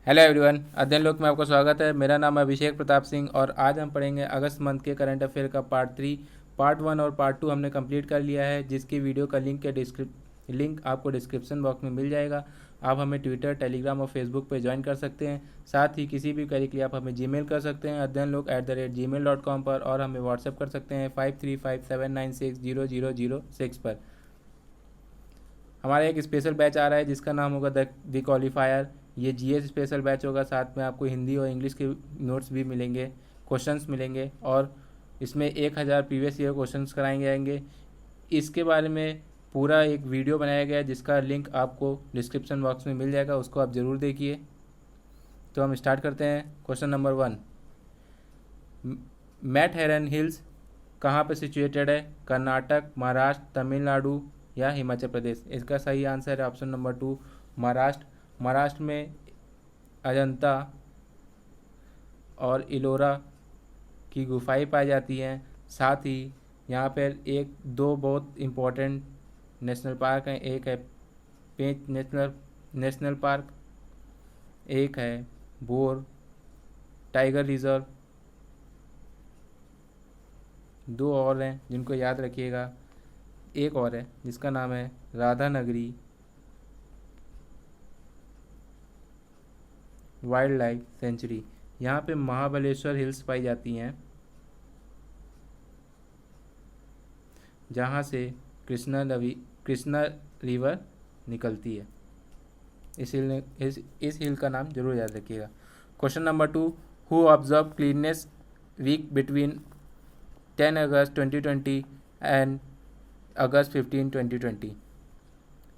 Hello everyone, अध्ययन लोक में आपका स्वागत है। मेरा नाम है अभिषेक प्रताप सिंह और आज हम पढ़ेंगे अगस्त मंथ के करंट अफेयर का पार्ट 3। पार्ट 1 और पार्ट 2 हमने कंप्लीट कर लिया है, जिसकी वीडियो का लिंक आपको डिस्क्रिप्शन बॉक्स में मिल जाएगा। आप हमें ट्विटर, टेलीग्राम और फेसबुक पर ज्वाइन कर सकते हैं। साथ ही किसी भी क्वेरी के लिए आप हमें जीमेल कर सकते हैं अध्ययनलोक@gmail.com पर, और हमें व्हाट्सएप कर सकते हैं 5357960006 पर। हमारा एक स्पेशल बैच आ रहा है जिसका नाम होगा द क्वालिफायर। ये जीएस स्पेशल बैच होगा, साथ में आपको हिंदी और इंग्लिश के नोट्स भी मिलेंगे, क्वेश्चंस मिलेंगे, और इसमें 1000 प्रीवियस ईयर क्वेश्चंस कराए जाएंगे। इसके बारे में पूरा एक वीडियो बनाया गया है जिसका लिंक आपको डिस्क्रिप्शन बॉक्स में मिल जाएगा, उसको आप ज़रूर देखिए। तो हम स्टार्ट करते हैं। क्वेश्चन नंबर 1, मैट हेरन हिल्स कहाँ पर सिचुएटेड है? कर्नाटक, महाराष्ट्र, तमिलनाडु या हिमाचल प्रदेश? इसका सही आंसर है ऑप्शन नंबर 2, महाराष्ट्र। महाराष्ट्र में अजंता और इलोरा की गुफाएं पाई जाती हैं। साथ ही यहाँ पर एक दो बहुत इम्पोर्टेंट नेशनल पार्क हैं। एक है पेंच नेशनल पार्क, एक है बोर टाइगर रिजर्व। दो और हैं जिनको याद रखिएगा। एक और है जिसका नाम है राधा नगरी वाइल्ड लाइफ सेंचुरी। यहाँ पे महाबलेश्वर हिल्स पाई जाती हैं, जहाँ से कृष्णा रिवर निकलती है। इस हिल का नाम जरूर याद रखिएगा। Question number 2, who observe cleanliness week between 10 August 2020 and August 15 2020?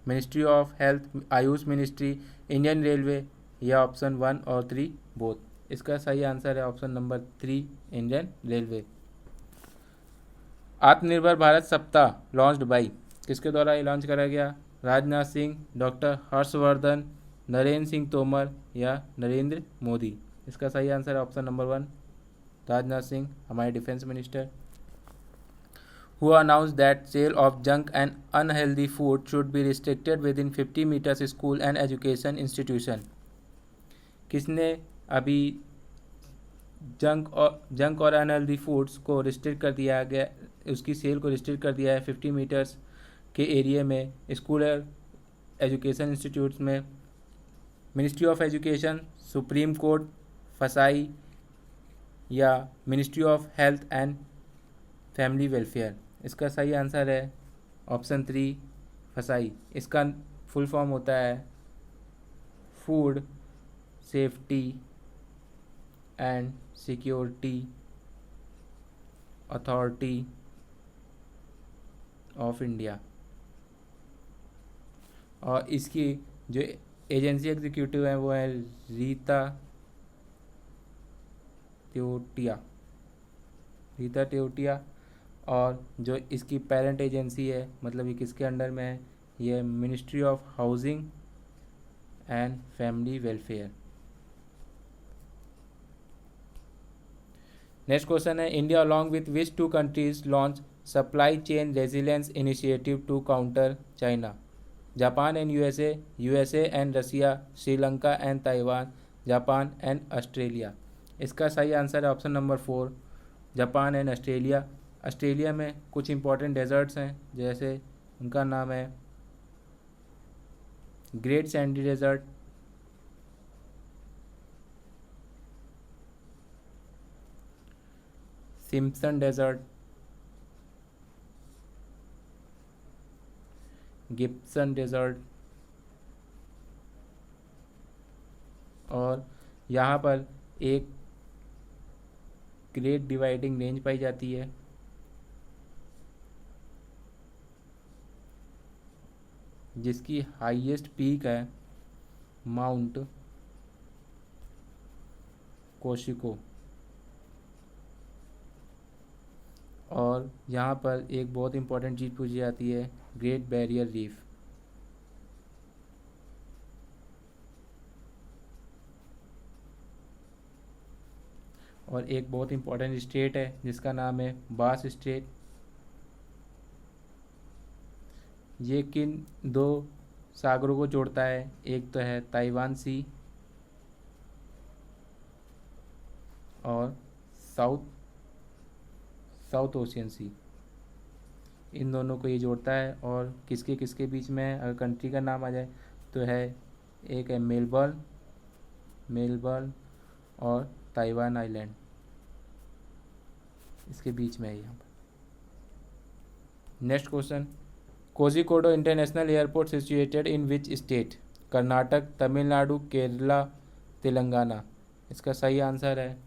Ministry of health, Ayush ministry, Indian railway या ऑप्शन 1 और 3 बोथ? इसका सही आंसर है ऑप्शन नंबर 3, इंडियन रेलवे। आत्मनिर्भर भारत सप्ताह लॉन्च्ड बाई, किसके द्वारा ये लॉन्च करा गया? राजनाथ सिंह, डॉक्टर हर्षवर्धन, नरेंद्र सिंह तोमर या नरेंद्र मोदी? इसका सही आंसर है ऑप्शन नंबर 1, राजनाथ सिंह, हमारे defence minister. Who announced that sale of junk and unhealthy food should be restricted within 50 meters school and education institution? किसने अभी जंक और अनहेल्दी फूड्स को रिस्ट्रिक्ट कर दिया गया, उसकी सेल को रिस्ट्रिक्ट कर दिया है 50 मीटर्स के एरिया में, स्कूल और एजुकेशन इंस्टीट्यूट्स में? Ministry of education, supreme court, फसाई या ministry of health and family welfare? इसका सही आंसर है ऑप्शन 3, फसाई। इसका फुल फॉर्म होता है food safety and security authority of India. और इसकी जो एजेंसी एग्जीक्यूटिव है वो है रीता तेवटिया। और जो इसकी पेरेंट एजेंसी है, मतलब ये किसके अंडर में है? ये ministry of housing and family welfare. Next question है, India along with which 2 countries launch supply chain resilience initiative to counter China? Japan and USA and Russia, Sri Lanka and Taiwan, Japan and Australia? इसका सही answer है option number 4, Japan and Australia. Australia में कुछ important deserts हैं, जैसे उनका नाम है great sandy desert, Simpson desert, Gibson desert, और यहाँ पर एक ग्रेट डिवाइडिंग रेंज पाई जाती है, जिसकी हाईएस्ट पीक है माउंट कोशिको। और यहाँ पर एक बहुत इंपॉर्टेंट चीज़ पूछी जाती है, ग्रेट बैरियर रीफ। और एक बहुत इंपॉर्टेंट स्टेट है जिसका नाम है बास स्टेट। ये किन दो सागरों को जोड़ता है? एक तो है ताइवान सी और साउथ साउथ ओशियन सी, इन दोनों को ये जोड़ता है। और किसके किसके बीच में है, अगर कंट्री का नाम आ जाए तो है, एक है मेलबर्न और ताइवान आइलैंड, इसके बीच में है यहाँ पर। Next question, Kozhikode international airport situated in which state? Karnataka, Tamil Nadu, Kerala, Telangana. इसका सही आंसर है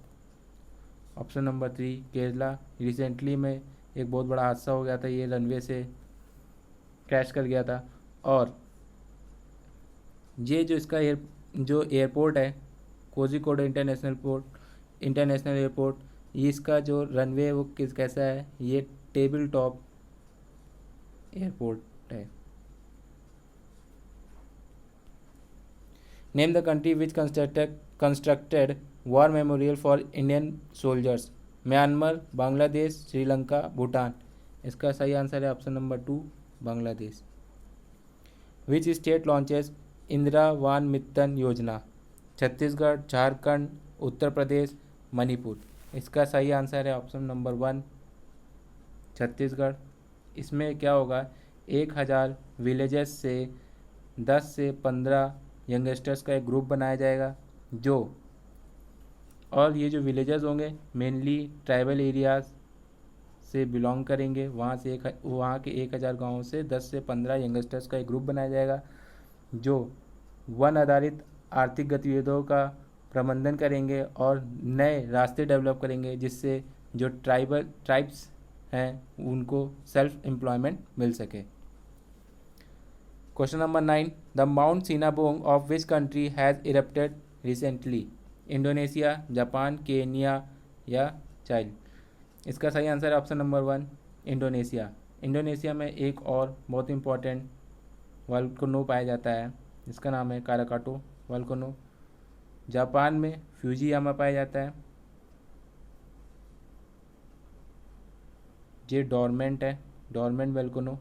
ऑप्शन नंबर 3 केरला। रिसेंटली में एक बहुत बड़ा हादसा हो गया था, ये रनवे से क्रैश कर गया था। और ये जो इसका जो एयरपोर्ट है कोझिकोड इंटरनेशनल एयरपोर्ट, ये इसका जो रनवे है वो कैसा है, ये टेबल टॉप एयरपोर्ट है। Name the country which constructed war memorial for Indian soldiers? Myanmar, Bangladesh, Sri Lanka, Bhutan. इसका सही आंसर है option number 2 Bangladesh. Which state launches Indira Van Mitan Yojana? Chhattisgarh, Jharkhand, Uttar Pradesh, Manipur. इसका सही आंसर है ऑप्शन नंबर 1 छत्तीसगढ़। इसमें क्या होगा, 1000 विलेजेस से 10 से 15 यंगस्टर्स का एक ग्रुप बनाया जाएगा, और ये जो विलेजेस होंगे मेनली ट्राइबल एरियाज से बिलोंग करेंगे। वहाँ के 1000 गाँवों से 10 से 15 यंगस्टर्स का एक ग्रुप बनाया जाएगा, जो वन आधारित आर्थिक गतिविधियों का प्रबंधन करेंगे और नए रास्ते डेवलप करेंगे, जिससे जो ट्राइब्स हैं उनको सेल्फ एम्प्लॉयमेंट मिल सके। Question number 9, the mount Sinabung of which country has erupted recently? Indonesia, Japan, Kenya या चाइल। इसका सही आंसर है ऑप्शन नंबर 1 इंडोनेशिया। इंडोनेशिया में एक और बहुत इंपॉर्टेंट वोल्केनो पाया जाता है, इसका नाम है काराकाटो वोल्केनो। जापान में फ्यूजियामा पाया जाता है, ये डोरमेंट है, डोरमेंट वोल्केनो।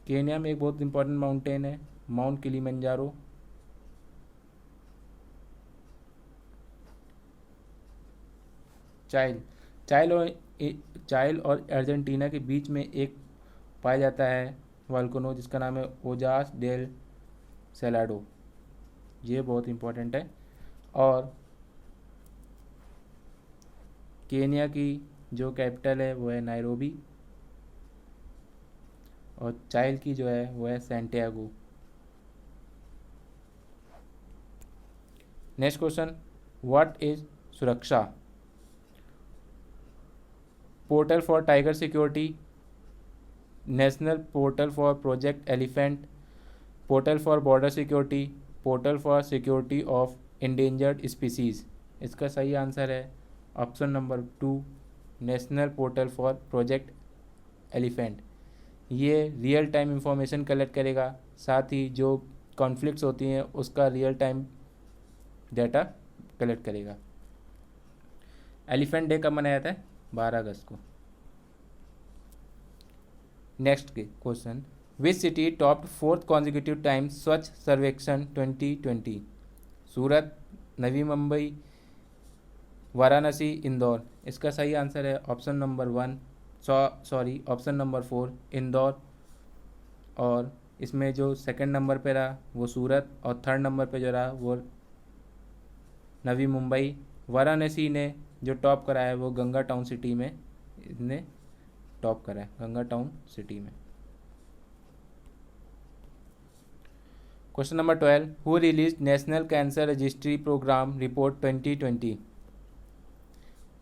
केन्या में एक बहुत इंपॉर्टेंट माउंटेन है माउंट किलिमंजारो। चाइल और अर्जेंटीना के बीच में एक पाया जाता है वोल्केनो, जिसका नाम है ओजास डेल सेलाडो, ये बहुत इंपॉर्टेंट है। और केन्या की जो कैपिटल है वो है नायरोबी, और चाइल की जो है वो है Santiago. Next question, what is Suraksha? Portal for tiger security, national portal for project elephant, portal for border security, portal for security of endangered species. इसका सही आंसर है option number 2 national portal for project elephant. ये real time information collect करेगा, साथ ही जो conflicts होती हैं उसका रियल टाइम डाटा कलेक्ट करेगा। एलिफेंट डे कब मनाया जाता है? 12 अगस्त को। Next question, which city topped 4th consecutive time स्वच्छ सर्वेक्षण 2020? सूरत, नवी मुंबई, वाराणसी, इंदौर। इसका सही आंसर है ऑप्शन नंबर 4 इंदौर। और इसमें जो सेकंड नंबर पे रहा वो सूरत, और थर्ड नंबर पे जो रहा वो नवी मुंबई। वाराणसी ने जो टॉप करा है वो गंगा टाउन सिटी में इसने टॉप करा है, गंगा टाउन सिटी में। Question number 12, who release national cancer registry programme report 2020?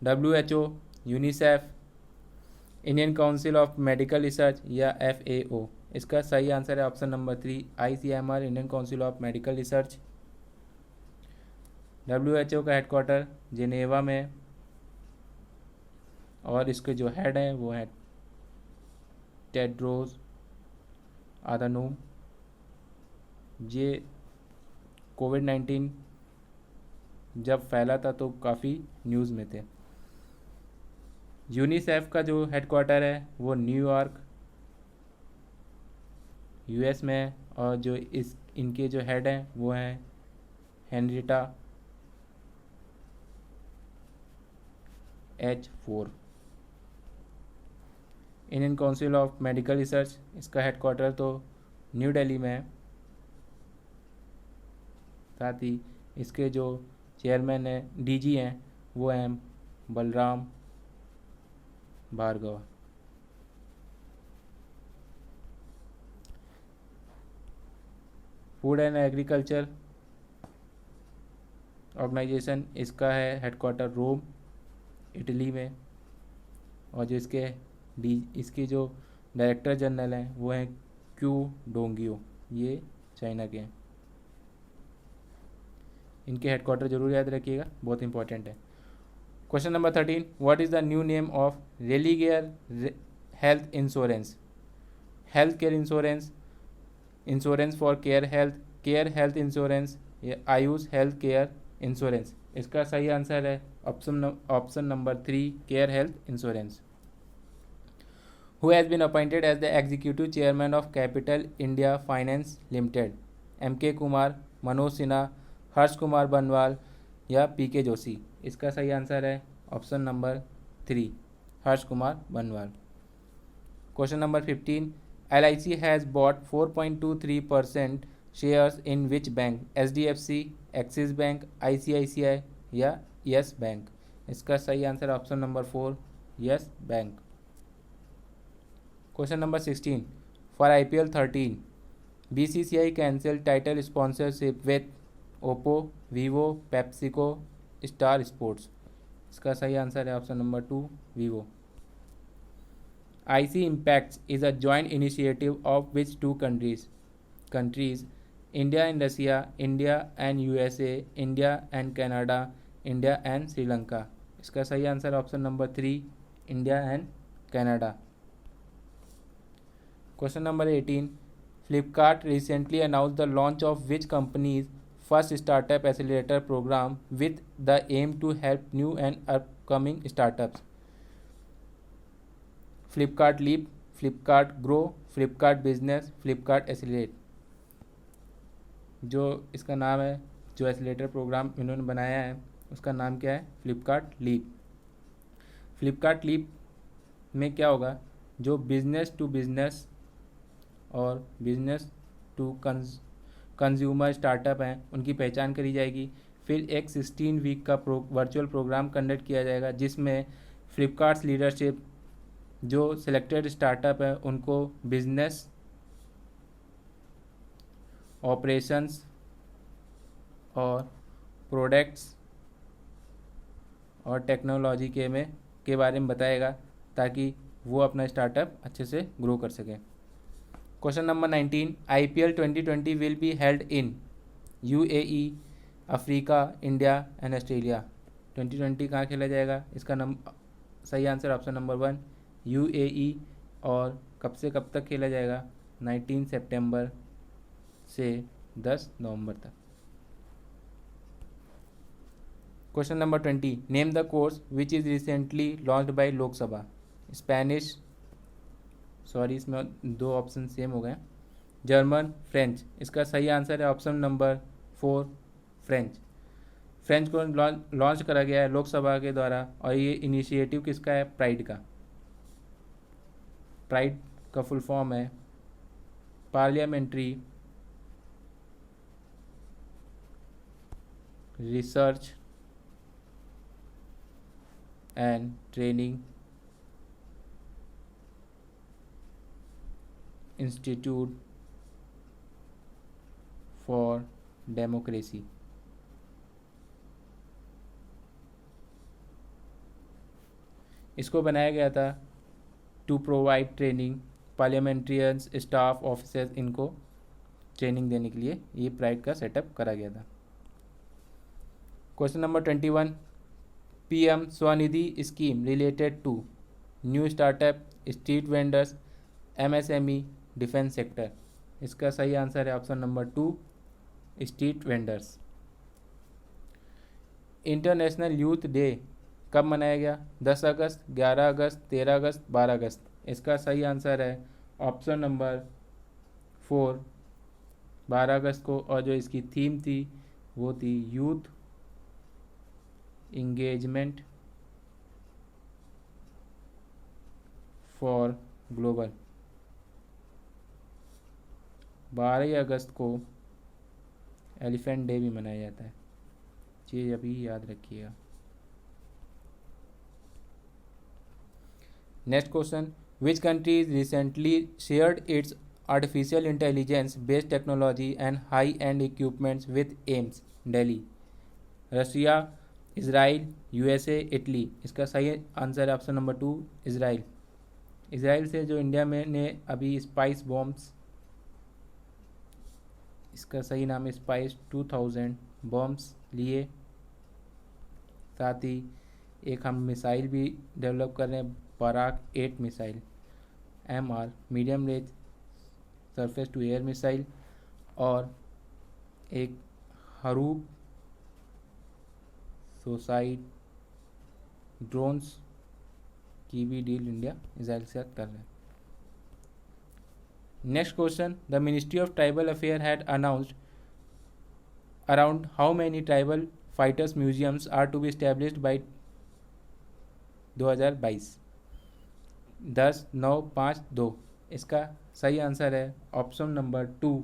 WHO, UNICEF, Indian council of medical research या FAO। इसका सही आंसर है option number 3 ICMR, Indian council of medical research. WHO का हेडक्वार्टर जिनेवा में, और इसके जो हेड हैं वो हैं टेड्रोस आधानोम। ये कोविड-19 जब फैला था तो काफ़ी न्यूज़ में थे। यूनिसेफ का जो हेडक्वार्टर है वो न्यूयॉर्क US में है, और जो इनके जो हेड हैं वो हैं Henrietta H4। Indian council of medical research, इसका हेडक्वार्टर तो न्यू दिल्ली में है। साथ ही इसके जो चेयरमैन हैं, डीजी हैं, वो हैं Balram Bhargava. Food and agriculture organization, इसका है हेडक्वार्टर रोम, इटली में। और जो इसके जो डायरेक्टर जनरल हैं वो हैं क्यू डोंगियो, ये चाइना के हैं। इनके हेडक्वार्टर जरूर याद रखिएगा, बहुत इंपॉर्टेंट है। Question number 13, what is the new name of Religare health insurance? Health care insurance, insurance for care health insurance, या आयुष हेल्थ केयर इंश्योरेंस। इसका सही आंसर है option number 3, care health insurance. Who has been appointed as the executive chairman of Capital India Finance Limited? MK Kumar, Manoj Sinha, Harsh Kumar Banwal या PK Joshi? इसका सही answer है option number 3, हर्ष कुमार बनवाल। Question number 15, LIC has bot 4.23% shares in which bank? HDFC, axis bank, ICICI या yes bank? इसका सही answer option number 4, yes bank. Question number 16, for IPL 13 BCCI cancel title sponsorship with Oppo, Vivo, PepsiCo, star sports? इसका सही answer है option number 2, Vivo. IC Impacts is a joint initiative of which two countries? India and Russia, India and USA, India and Canada, India and Sri Lanka? इसका सही answer option number 3, India and Canada. Question number 18, Flipkart recently announce the launch of which companies first startup accelerator programme with the aim to help new and upcoming startups? Flipkart leap, Flipkart grow, Flipkart business, Flipkart accelerate? जो इसका नाम है, जो accelerator programme इन्होंने बनाया है, उसका नाम क्या है? फ्लिपकार्ट लीप। फ्लिपकार्ट लीप में क्या होगा, जो बिजनेस टू बिजनेस और बिजनेस टू कंज्यूमर स्टार्टअप हैं उनकी पहचान करी जाएगी। फिर एक 16 वीक का वर्चुअल प्रोग्राम कंडक्ट किया जाएगा, जिसमें फ्लिपकार्ट लीडरशिप जो सिलेक्टेड स्टार्टअप है उनको बिजनेस, ऑपरेशंस और प्रोडक्ट्स और टेक्नोलॉजी के बारे में बताएगा, ताकि वो अपना स्टार्टअप अच्छे से ग्रो कर सकें। Question number 19, IPL 2020 will be held in UAE, Africa, India and Australia? 2020 कहाँ खेला जाएगा? इसका सही आंसर ऑप्शन नंबर 1, UAE। और कब से कब तक खेला जाएगा? 19 सितंबर से 10 नवंबर तक। Question number 20, name the course which is recently launched by Lok Sabha? Spanish, sorry इसमें 2 ऑप्शन सेम हो गए, जर्मन, फ्रेंच? इसका सही आंसर है ऑप्शन नंबर 4, फ्रेंच। फ्रेंच को लॉन्च करा गया है लोकसभा के द्वारा, और ये इनिशिएटिव किसका है? प्राइड का। प्राइड का फुल फॉर्म है parliamentary research and training institute for democracy. इसको बनाया गया था to provide training parliamentarians, staff officers, इनको ट्रेनिंग देने के लिए ये प्राइड का सेटअप करा गया था। Question number 21, PM Svanidhi scheme related to new startup, street vendors, MSME, defence sector? इसका सही आंसर है option number 2, street vendors. International youth day कब मनाया गया? 10 अगस्त, 11 अगस्त, 13 अगस्त, 12 अगस्त? इसका सही आंसर है ऑप्शन नंबर 4, 12 अगस्त को। और जो इसकी थीम थी वो थी यूथ इंगेजमेंट फॉर ग्लोबल। 12 अगस्त को एलिफेंट डे भी मनाया जाता है, चीज़ अभी याद रखिएगा। Next question, which countries recently shared it's artificial intelligence based technology and high and equipments with AIIMS Delhi? Russia, Israel, USA, Italy. इसका सही आंसर है ऑप्शन नंबर 2 इजराइल। इजराइल से जो इंडिया में ने अभी स्पाइस बॉम्ब्स, इसका सही नाम है स्पाइस 2000 बॉम्ब्स लिए। साथ ही एक हम मिसाइल भी डेवलप कर रहे हैं, Barak 8 missile, MR medium range surface to air missile, और एक हरूप सुसाइड ड्रोन्स की भी डील इंडिया इजराइल के साथ कर रहा है। Next question, the ministry of tribal affair had announced around how many tribal fighters museums are to be established by 2022? 10, 9, 5, 2। इसका सही आंसर है ऑप्शन नंबर 2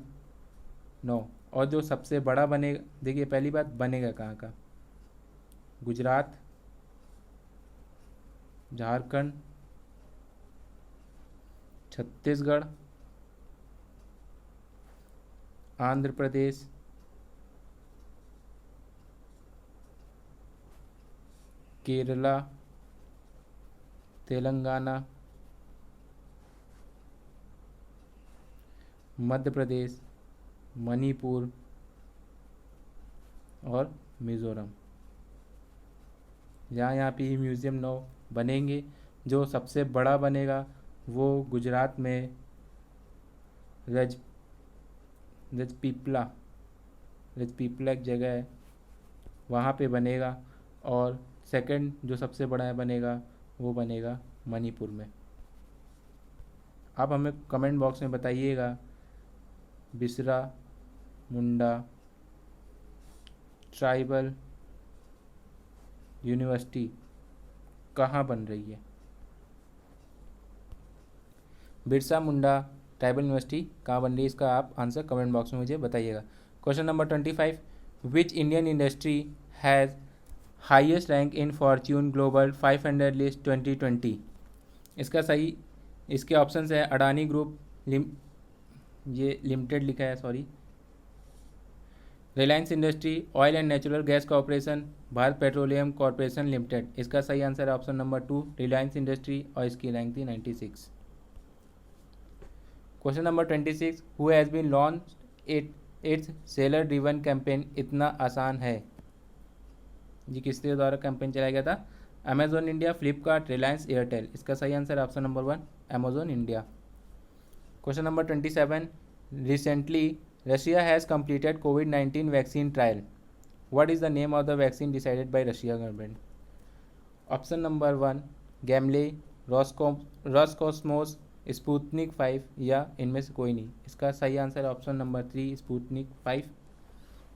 9। और जो सबसे बड़ा बनेगा, देखिए पहली बात बनेगा कहाँ का, गुजरात, झारखंड, छत्तीसगढ़, आंध्र प्रदेश, केरला, तेलंगाना, मध्य प्रदेश, मणिपुर और मिज़ोरम। यहाँ पे ही म्यूज़ियम 9 बनेंगे। जो सबसे बड़ा बनेगा वो गुजरात में रजपीपला एक जगह है, वहाँ पे बनेगा। और सेकंड जो सबसे बड़ा बनेगा वो बनेगा मणिपुर में। आप हमें कमेंट बॉक्स में बताइएगा बिसरा मुंडा ट्राइबल यूनिवर्सिटी कहाँ बन रही है? बिरसा मुंडा ट्राइबल यूनिवर्सिटी कहाँ बन रही है, इसका आप आंसर कमेंट बॉक्स में मुझे बताइएगा। Question number 25, which Indian industry has highest rank in Fortune global 500 list 2020? इसका सही, इसके ऑप्शंस है अडानी ग्रुप ये लिमिटेड लिखा है, sorry, Reliance industry, oil and natural gas corporation, Bharat petroleum corporation limited. इसका सही आंसर है ऑप्शन नंबर 2 रिलायंस इंडस्ट्री, और इसकी रैंक थी 96। Question number 26, who has been launch its seller driven campaign इतना आसान है? जी किसके द्वारा कैंपेन चलाया गया था? Amazon India, Flipkart, Reliance, Airtel. इसका सही आंसर है option number 1 Amazon India. Question number 27, recently Russia has completed COVID-19 vaccine trial. What is the name of the vaccine decided by Russia government? Option number 1 Gamley, Roscosmos, Sputnik 5 या इनमें से कोई नहीं। इसका सही आंसर है option number 3 Sputnik 5।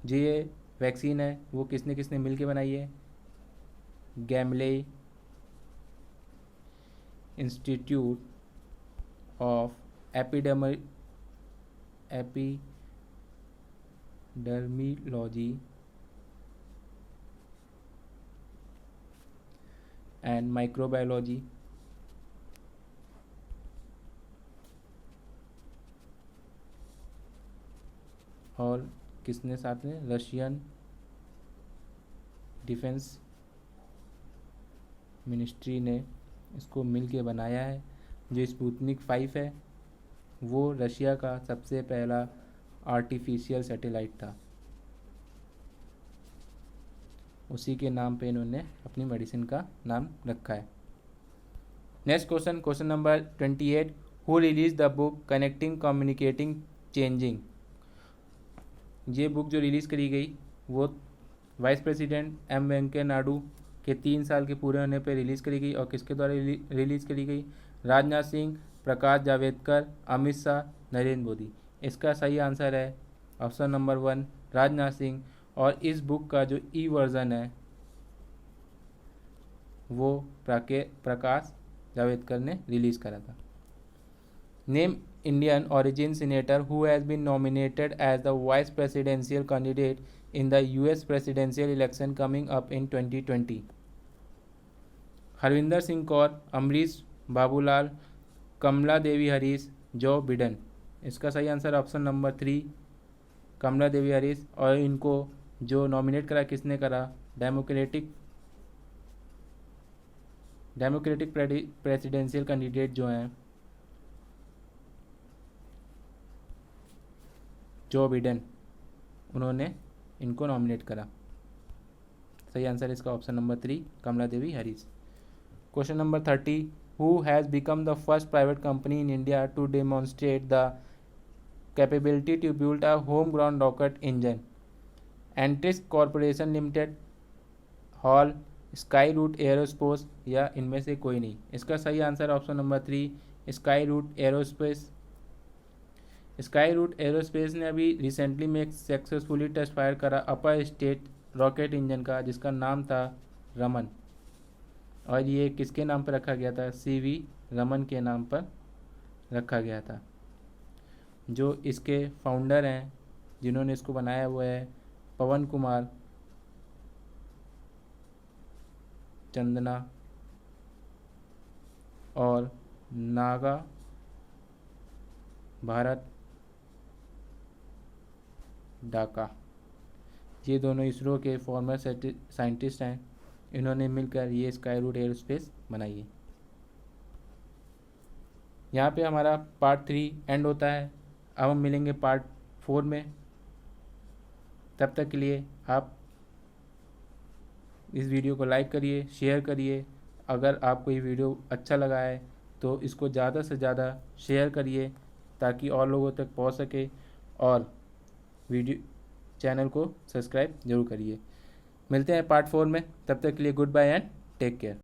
जो ये वैक्सीन है वो किसने किसने मिलके बनाई है? गैमले इंस्टीट्यूट ऑफ एपिडर्मिलॉजी एंड माइक्रोबायोलॉजी और किसने साथ में? रशियन डिफेंस मिनिस्ट्री ने इसको मिल के बनाया है। जो स्पुतनिक 5 है वो रशिया का सबसे पहला आर्टिफिशियल सैटेलाइट था, उसी के नाम पे इन्होंने अपनी मेडिसिन का नाम रखा है। Next question, question number 28, who release the book connecting communicating changing? ये बुक जो रिलीज़ करी गई वो vice president M Venkaiah Naidu के 3 साल के पूरे होने पर रिलीज़ करी गई। और किसके द्वारा रिलीज़ करी गई? राजनाथ सिंह, प्रकाश जावड़ेकर, अमित शाह, नरेंद्र मोदी। इसका सही आंसर है ऑप्शन नंबर 1 राजनाथ सिंह। और इस बुक का जो ई वर्ज़न है वो प्रकाश जावड़ेकर ने रिलीज़ करा था। Name Indian origin senator who has been nominated as the vice presidential candidate in the US presidential election coming up in 2020. Harvinder Singh Kaur, Amrish Babulal, Kamala Devi Harris, Joe Biden. इसका सही answer option number 3 Kamala Devi Harris. और इनको जो नॉमिनेट करा किसने करा? डेमोक्रेटिक प्रेसिडेंशियल कैंडिडेट जो हैं जो बिडेन, उन्होंने इनको नॉमिनेट करा। सही आंसर इसका option number 3 Kamala Devi Harris. Question number 30, who has become the first private company in India to demonstrate the capability to build a home ground rocket engine? Antrix corporation limited, HAL, Skyroot aerospace या इनमें से कोई नहीं। इसका सही answer option number 3 Skyroot aerospace. Skyroot aerospace ने अभी recently में एक सक्सेसफुली टेस्ट फायर करा अपर स्टेट रॉकेट इंजन का, जिसका नाम था रमन। और ये किसके नाम पर रखा गया था? CV रमन के नाम पर रखा गया था। जो इसके फाउंडर हैं, जिन्होंने इसको बनाया हुआ है, पवन कुमार चंदना और नागा भारत डाका। ये दोनों इसरो के फॉर्मर साइंटिस्ट हैं। इन्होंने मिलकर ये स्काई रूट एरोस्पेस बनाई है। यहाँ पे हमारा पार्ट 3 एंड होता है। अब हम मिलेंगे पार्ट 4 में। तब तक के लिए आप इस वीडियो को लाइक करिए, शेयर करिए। अगर आपको ये वीडियो अच्छा लगा है तो इसको ज़्यादा से ज़्यादा शेयर करिए ताकि और लोगों तक पहुंच सके। और वीडियो चैनल को सब्सक्राइब जरूर करिए। मिलते हैं पार्ट 4 में। तब तक के लिए good bye and take care.